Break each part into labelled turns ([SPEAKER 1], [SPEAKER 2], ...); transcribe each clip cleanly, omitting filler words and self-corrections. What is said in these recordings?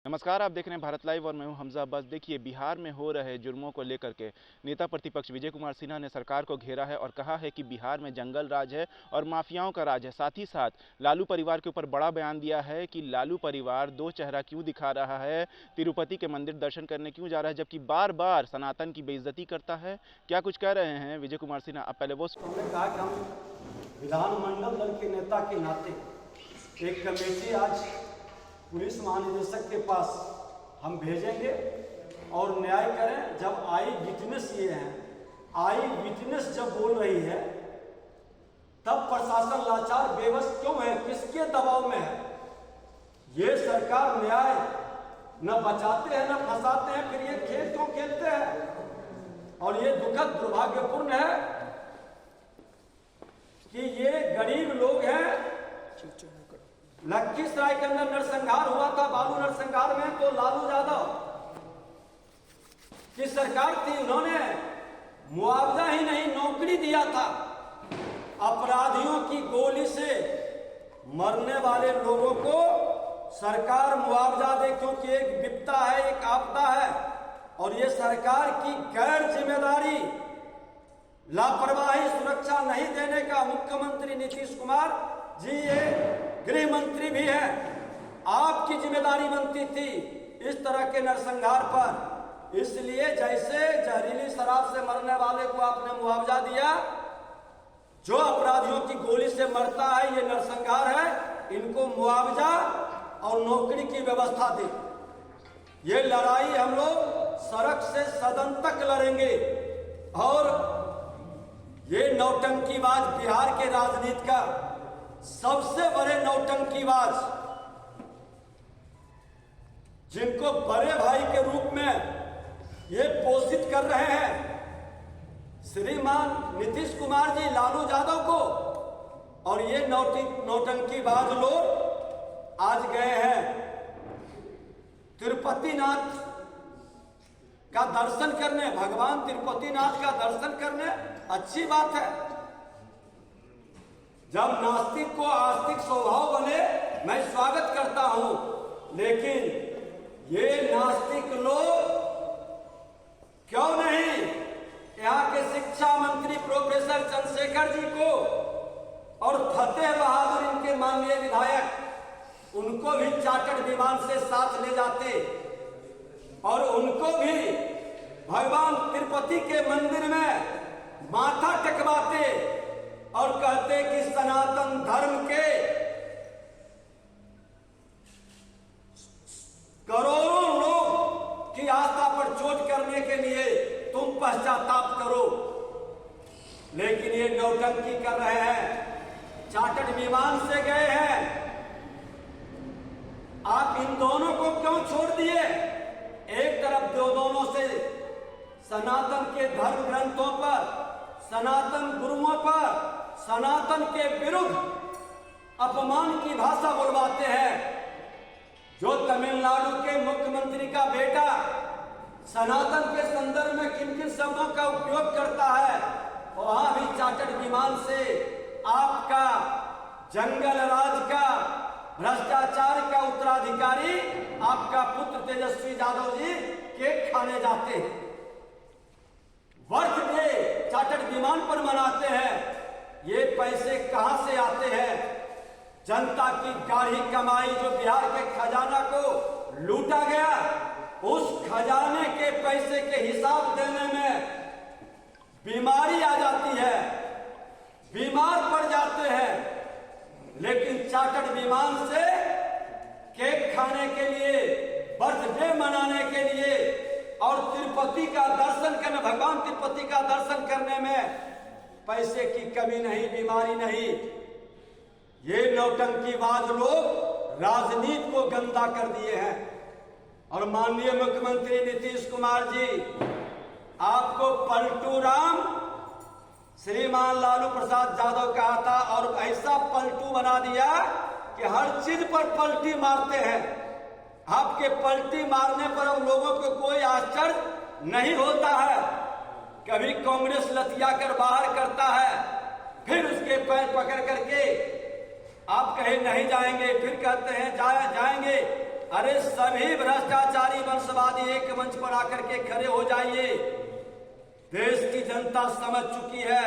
[SPEAKER 1] नमस्कार, आप देख रहे हैं भारत लाइव और मैं हूं हमजा अब्बास। देखिए, बिहार में हो रहे जुर्मों को लेकर के नेता प्रतिपक्ष विजय कुमार सिन्हा ने सरकार को घेरा है और कहा है कि बिहार में जंगल राज है और माफियाओं का राज है। साथ ही साथ लालू परिवार के ऊपर बड़ा बयान दिया है कि लालू परिवार दो चेहरा क्यों दिखा रहा है, तिरुपति के मंदिर दर्शन करने क्यों जा रहा है, जबकि बार बार सनातन की बेइज्जती करता है। क्या कुछ कह रहे हैं विजय कुमार सिन्हा, आप पहले वो
[SPEAKER 2] हमने कहा कि हम विधानमंडल दल के नेता के नाते एक कमेटी आज पुलिस महानिदेशक के पास हम भेजेंगे और न्याय करें। जब आई विटनेस ये हैं, आई विटनेस जब बोल रही है तब प्रशासन लाचार बेबस क्यों है, किसके दबाव में है? ये सरकार न्याय न बचाते हैं न फंसाते हैं, फिर ये खेल क्यों खेलते हैं? और ये दुखद दुर्भाग्यपूर्ण है कि ये गरीब लोग हैं। लखीसराय के अंदर नरसंहार हुआ था, बालू नरसंहार में, तो लालू यादव की सरकार थी, उन्होंने मुआवजा ही नहीं नौकरी दिया था। अपराधियों की गोली से मरने वाले लोगों को सरकार मुआवजा दे, क्योंकि एक विपदा है, एक आपदा है। और ये सरकार की गैर जिम्मेदारी, लापरवाही, सुरक्षा नहीं देने का मुख्यमंत्री नीतीश कुमार जी, ये गृह मंत्री भी है, आपकी जिम्मेदारी बनती थी इस तरह के नरसंहार पर। इसलिए जैसे जहरीली शराब से मरने वाले को आपने मुआवजा दिया, जो अपराधियों की गोली से मरता है, ये नरसंहार है, इनको मुआवजा और नौकरी की व्यवस्था दी। ये लड़ाई हम लोग सड़क से सदन तक लड़ेंगे। और ये नौटंकीबाज, बिहार के राजनीति का सबसे बड़े नौटंकीबाज, जिनको बड़े भाई के रूप में ये पोषित कर रहे हैं श्रीमान नीतीश कुमार जी लालू यादव को, और ये नौटंकीबाज लोग आज गए हैं तिरुपतिनाथ का दर्शन करने, भगवान तिरुपतिनाथ का दर्शन करने। अच्छी बात है, जब नास्तिक को आस्तिक स्वभाव बने, मैं स्वागत करता हूं। लेकिन ये नास्तिक लोग क्यों नहीं यहाँ के शिक्षा मंत्री प्रोफेसर चंद्रशेखर जी को और फतेह बहादुर, इनके माननीय विधायक, उनको भी चार्टर्ड विमान से साथ ले जाते और उनको भी भगवान तिरुपति के मंदिर में माथा टेकवाते और कहते कि सनातन धर्म के करोड़ों लोग की आस्था पर चोट करने के लिए तुम पश्चाताप करो। लेकिन ये नौटंकी कर रहे हैं, चार्टर्ड विमान से गए हैं। आप इन दोनों को क्यों छोड़ दिए? एक तरफ दोनों से सनातन के धर्म ग्रंथों पर, सनातन गुरुओं पर, सनातन के विरुद्ध अपमान की भाषा बोलवाते हैं। जो तमिलनाडु के मुख्यमंत्री का बेटा सनातन के संदर्भ में किन किन शब्दों का उपयोग करता है, वहां भी चार्टर्ड विमान से आपका जंगल राज का, भ्रष्टाचार का उत्तराधिकारी आपका पुत्र तेजस्वी यादव जी केक खाने जाते हैं, बर्थडे चार्टर्ड विमान पर मनाते हैं। ये पैसे कहां से आते हैं? जनता की गाढ़ी कमाई, जो बिहार के खजाना को लूटा गया, उस खजाने के पैसे के हिसाब देने में बीमारी आ जाती है, बीमार पड़ जाते हैं। लेकिन चार्टर्ड विमान से केक खाने के लिए, बर्थडे मनाने के लिए और तिरुपति का दर्शन करने, भगवान तिरुपति का दर्शन करने में पैसे की कमी नहीं, बीमारी नहीं। ये नौटंकीबाज लोग राजनीति को गंदा कर दिए हैं। और माननीय मुख्यमंत्री नीतीश कुमार जी, आपको पलटू राम श्रीमान लालू प्रसाद यादव कहा था, और ऐसा पलटू बना दिया कि हर चीज पर पलटी मारते हैं। आपके पलटी मारने पर अब लोगों को कोई आश्चर्य नहीं होता है। कभी कांग्रेस लतिया कर बाहर करता है, फिर उसके पैर पकड़ करके आप कहीं नहीं जाएंगे, फिर कहते हैं जाएंगे। अरे सभी भ्रष्टाचारी वंशवादी एक मंच पर आकर के खड़े हो जाइए। देश की जनता समझ चुकी है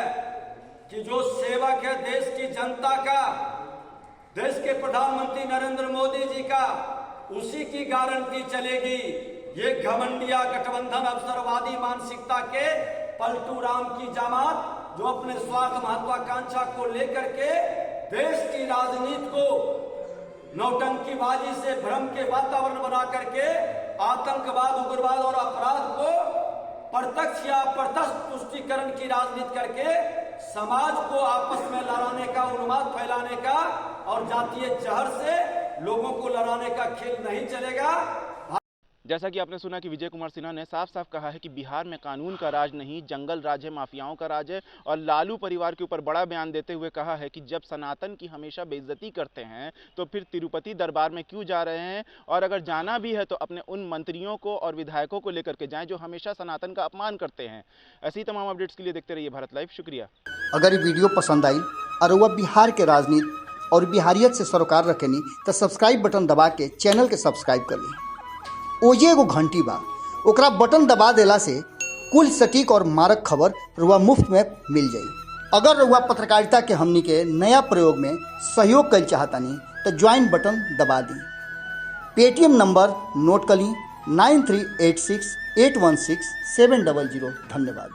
[SPEAKER 2] कि जो सेवक है देश की जनता का, देश के प्रधानमंत्री नरेंद्र मोदी जी का, उसी की गारंटी चलेगी। ये घमंडिया गठबंधन अवसरवादी मानसिकता के पलटू राम की जमात जो अपने स्वार्थ महत्वाकांक्षा को लेकर के देश की राजनीति को नौटंकीबाजी से भ्रम के वातावरण बना करके आतंकवाद, उग्रवाद और अपराध को प्रत्यक्ष या अप्रत्यक्ष तुष्टीकरण की राजनीति करके समाज को आपस में लड़ाने का, उन्माद फैलाने का और जातीय जहर से लोगों को लड़ाने का खेल नहीं चलेगा।
[SPEAKER 1] जैसा कि आपने सुना कि विजय कुमार सिन्हा ने साफ साफ कहा है कि बिहार में कानून का राज नहीं, जंगल राज है, माफियाओं का राज है। और लालू परिवार के ऊपर बड़ा बयान देते हुए कहा है कि जब सनातन की हमेशा बेइज्जती करते हैं तो फिर तिरुपति दरबार में क्यों जा रहे हैं, और अगर जाना भी है तो अपने उन मंत्रियों को और विधायकों को लेकर के जाएं जो हमेशा सनातन का अपमान करते हैं। ऐसी तमाम अपडेट्स के लिए देखते रहिए भारत लाइव। शुक्रिया।
[SPEAKER 3] अगर ये वीडियो पसंद आई और वह बिहार के राजनीति और बिहारियत से सरोकार रखेनी तो सब्सक्राइब बटन दबा के चैनल के सब्सक्राइब कर ली। ओजे एगो घंटी बा, ओकरा बटन दबा देला से कुल सटीक और मारक खबर रुआ मुफ्त में मिल जाई। अगर रुआ पत्रकारिता के हमनी के नया प्रयोग में सहयोग कर चाहतानी तो ज्वाइन बटन दबा दी। पेटीएम नंबर नोट कर ली 9386816700। धन्यवाद।